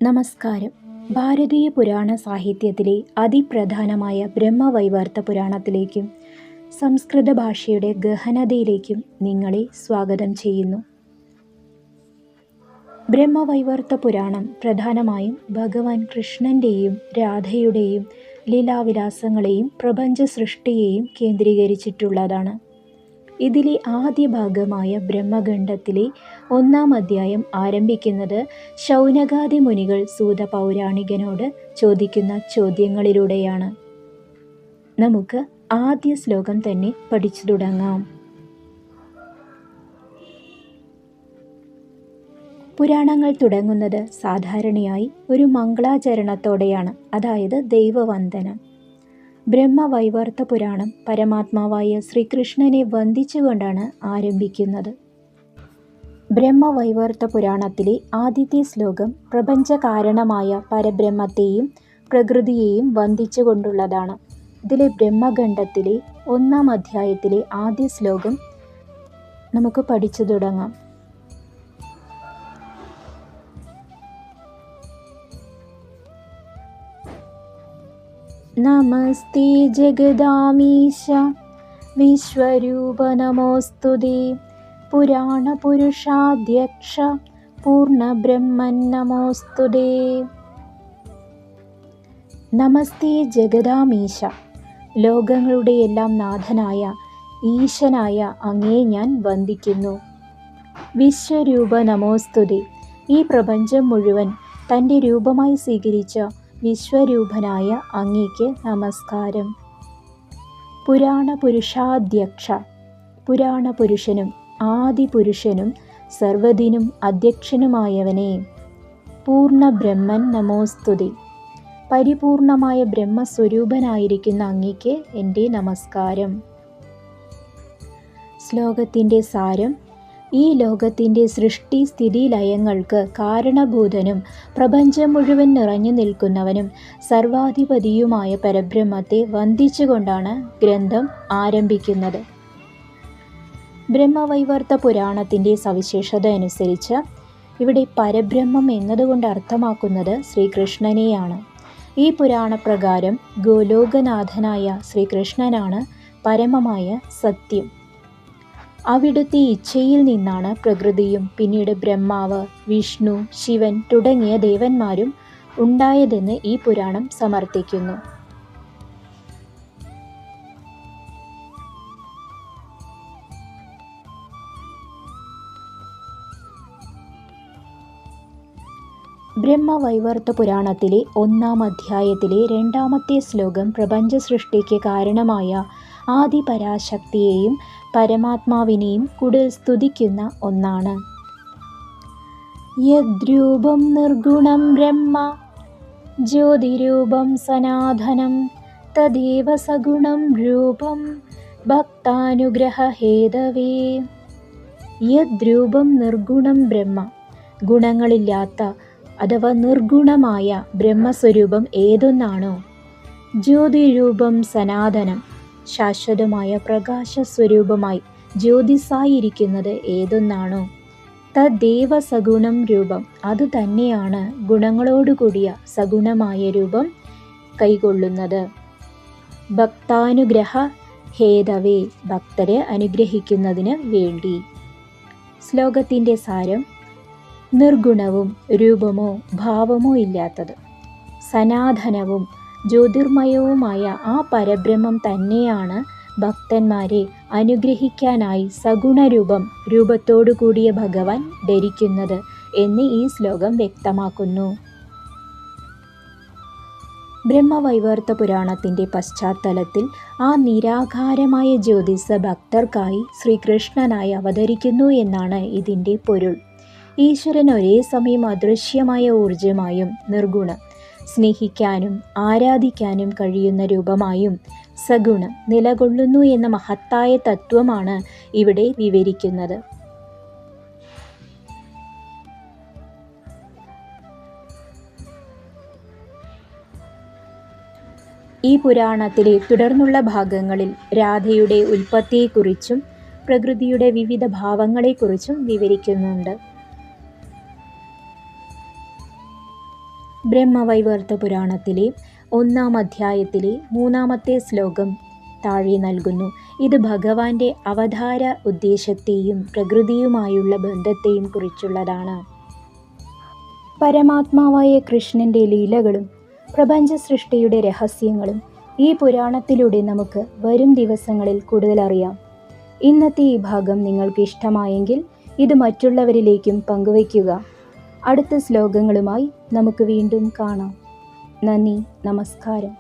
നമസ്കാരം. ഭാരതീയ പുരാണ സാഹിത്യത്തിലെ അതിപ്രധാനമായ ബ്രഹ്മവൈവർത്ത പുരാണത്തിലേക്കും സംസ്കൃത ഭാഷയുടെ ഗഹനതയിലേക്കും നിങ്ങളെ സ്വാഗതം ചെയ്യുന്നു. ബ്രഹ്മവൈവർത്ത പുരാണം പ്രധാനമായും ഭഗവാൻ കൃഷ്ണൻ്റെയും രാധയുടെയും ലീലാവിലാസങ്ങളെയും പ്രപഞ്ച സൃഷ്ടിയെയും കേന്ദ്രീകരിച്ചിട്ടുള്ളതാണ്. ഇതിലെ ആദ്യ ഭാഗമായ ബ്രഹ്മഖണ്ഡത്തിലെ 1-ാം അധ്യായം ആരംഭിക്കുന്നത് ശൗനകാദി മുനികൾ സൂത പൗരാണികനോട് ചോദിക്കുന്ന ചോദ്യങ്ങളിലൂടെയാണ്. നമുക്ക് ആദ്യ ശ്ലോകം തന്നെ പഠിച്ചു തുടങ്ങാം. പുരാണങ്ങൾ തുടങ്ങുന്നത് സാധാരണയായി ഒരു മംഗളാചരണത്തോടെയാണ്, അതായത് ദൈവവന്ദനം. ബ്രഹ്മവൈവർത്ത പുരാണം പരമാത്മാവായ ശ്രീകൃഷ്ണനെ വന്ദിച്ചുകൊണ്ടാണ് ആരംഭിക്കുന്നത്. ബ്രഹ്മവൈവർത്ത പുരാണത്തിലെ ആദ്യത്തെ ശ്ലോകം പ്രപഞ്ചകാരണമായ പരബ്രഹ്മത്തെയും പ്രകൃതിയെയും വന്ദിച്ചുകൊണ്ടുള്ളതാണ്. ഇതിലെ ബ്രഹ്മഖണ്ഡത്തിലെ 1-ാം അധ്യായത്തിലെ ആദ്യ ശ്ലോകം നമുക്ക് പഠിച്ചു തുടങ്ങാം. നമസ്തേ ജഗദാമീശ വിശ്വരൂപ നമോസ്തുതേ പുരാണപുരുഷാധ്യക്ഷ പൂർണ്ണബ്രഹ്മൻ നമോസ്തുതേ. നമസ്തേ ജഗദാമീശ, ലോകങ്ങളുടെയെല്ലാം നാഥനായ ഈശനായ അങ്ങയെ ഞാൻ വന്ദിക്കുന്നു. വിശ്വരൂപ നമോസ്തുതേ, ഈ പ്രപഞ്ചം മുഴുവൻ തൻ്റെ രൂപമായി സ്വീകരിച്ച വിശ്വരൂപനായ അങ്ങയ്ക്ക് നമസ്കാരം. പുരാണപുരുഷാധ്യക്ഷ, പുരാണപുരുഷനും ആദിപുരുഷനും സർവ്വതിനും അധ്യക്ഷനുമായവനെ. പൂർണ്ണബ്രഹ്മൻ നമോസ്തുതേ, പരിപൂർണമായ ബ്രഹ്മസ്വരൂപനായിരിക്കുന്ന അങ്ങയ്ക്ക് എൻ്റെ നമസ്കാരം. ശ്ലോകത്തിൻ്റെ സാരം: ഈ ലോകത്തിൻ്റെ സൃഷ്ടി സ്ഥിതി ലയങ്ങൾക്ക് കാരണഭൂതനും പ്രപഞ്ചം മുഴുവൻ നിറഞ്ഞു നിൽക്കുന്നവനും സർവാധിപതിയുമായ പരബ്രഹ്മത്തെ വന്ദിച്ചുകൊണ്ടാണ് ഗ്രന്ഥം ആരംഭിക്കുന്നത്. ബ്രഹ്മവൈവർത്ത പുരാണത്തിൻ്റെ സവിശേഷത അനുസരിച്ച് ഇവിടെ പരബ്രഹ്മം എന്നതുകൊണ്ട് അർത്ഥമാക്കുന്നത് ശ്രീകൃഷ്ണനെയാണ്. ഈ പുരാണപ്രകാരം ഗോലോകനാഥനായ ശ്രീകൃഷ്ണനാണ് പരമമായ സത്യം. അവിടുത്തെ ഇച്ഛയിൽ നിന്നാണ് പ്രകൃതിയും പിന്നീട് ബ്രഹ്മാവ്, വിഷ്ണു, ശിവൻ തുടങ്ങിയ ദേവന്മാരും ഉണ്ടായതെന്ന് ഈ പുരാണം സമർത്ഥിക്കുന്നു. ബ്രഹ്മവൈവർത്ത പുരാണത്തിലെ 1-ാം അധ്യായത്തിലെ 2-ാമത്തെ ശ്ലോകം പ്രപഞ്ച സൃഷ്ടിക്ക് കാരണമായ ആദിപരാശക്തിയെയും പരമാത്മാവിനെയും കൂടുതൽ സ്തുതിക്കുന്ന ഒന്നാണ്. യദ്രൂപം നിർഗുണം ബ്രഹ്മ ജ്യോതിരൂപം സനാതനം തദേവ സഗുണം രൂപം ഭക്താനുഗ്രഹഹേതവേ. യദ്രൂപം നിർഗുണം ബ്രഹ്മ, ഗുണങ്ങളില്ലാത്ത അഥവാ നിർഗുണമായ ബ്രഹ്മസ്വരൂപം ഏതൊന്നാണോ, ജ്യോതിരൂപം സനാതനം, ശാശ്വതമായ പ്രകാശസ്വരൂപമായി ജ്യോതിസായിരിക്കുന്നത് ഏതൊന്നാണോ, തദ്ദേവ സഗുണം രൂപം, അതുതന്നെയാണ് ഗുണങ്ങളോടുകൂടിയ സഗുണമായ രൂപം കൈക്കൊള്ളുന്നത്. ഭക്താനുഗ്രഹ ഹേതവേ, ഭക്തരെ അനുഗ്രഹിക്കുന്നതിന് വേണ്ടി. ശ്ലോകത്തിൻ്റെ സാരം: നിർഗുണവും രൂപമോ ഭാവമോ ഇല്ലാത്തത്, സനാതനവും ജ്യോതിർമയവുമായ ആ പരബ്രഹ്മം തന്നെയാണ് ഭക്തന്മാരെ അനുഗ്രഹിക്കാനായി സഗുണരൂപം, രൂപത്തോടു കൂടിയ ഭഗവാൻ ധരിക്കുന്നത് എന്ന് ഈ ശ്ലോകം വ്യക്തമാക്കുന്നു. ബ്രഹ്മവൈവർത്ത പുരാണത്തിൻ്റെ പശ്ചാത്തലത്തിൽ ആ നിരാകാരമായ ജ്യോതിസ് ഭക്തർക്കായി ശ്രീകൃഷ്ണനായി അവതരിക്കുന്നു എന്നാണ് ഇതിൻ്റെ പൊരുൾ. ഈശ്വരൻ ഒരേ സമയം അദൃശ്യമായ ഊർജമായും നിർഗുണം, സ്നേഹിക്കാനും ആരാധിക്കാനും കഴിയുന്ന രൂപമായും സഗുണം നിലകൊള്ളുന്നു എന്ന മഹത്തായ തത്വമാണ് ഇവിടെ വിവരിക്കുന്നത്. ഈ പുരാണത്തിലെ തുടർന്നുള്ള ഭാഗങ്ങളിൽ രാധയുടെ ഉൽപ്പത്തിയെക്കുറിച്ചും പ്രകൃതിയുടെ വിവിധ ഭാവങ്ങളെക്കുറിച്ചും വിവരിക്കുന്നുണ്ട്. ബ്രഹ്മവൈവർത്ത പുരാണത്തിലെ 1-ാം അധ്യായത്തിലെ 3-ാമത്തെ ശ്ലോകം താഴെ നൽകുന്നു. ഇത് ഭഗവാന്റെ അവതാര ഉദ്ദേശത്തെയും പ്രകൃതിയുമായുള്ള ബന്ധത്തെയും കുറിച്ചുള്ളതാണ്. പരമാത്മാവായ കൃഷ്ണൻ്റെ ലീലകളും പ്രപഞ്ച സൃഷ്ടിയുടെ രഹസ്യങ്ങളും ഈ പുരാണത്തിലൂടെ നമുക്ക് വരും ദിവസങ്ങളിൽ കൂടുതൽ അറിയാം. ഇന്നത്തെ ഈ ഭാഗം നിങ്ങൾക്ക് ഇഷ്ടമായെങ്കിൽ ഇത് മറ്റുള്ളവരിലേക്കും പങ്കുവയ്ക്കുക. അടുത്ത ശ്ലോകങ്ങളുമായി നമുക്ക് വീണ്ടും കാണാം. നന്ദി, നമസ്കാരം.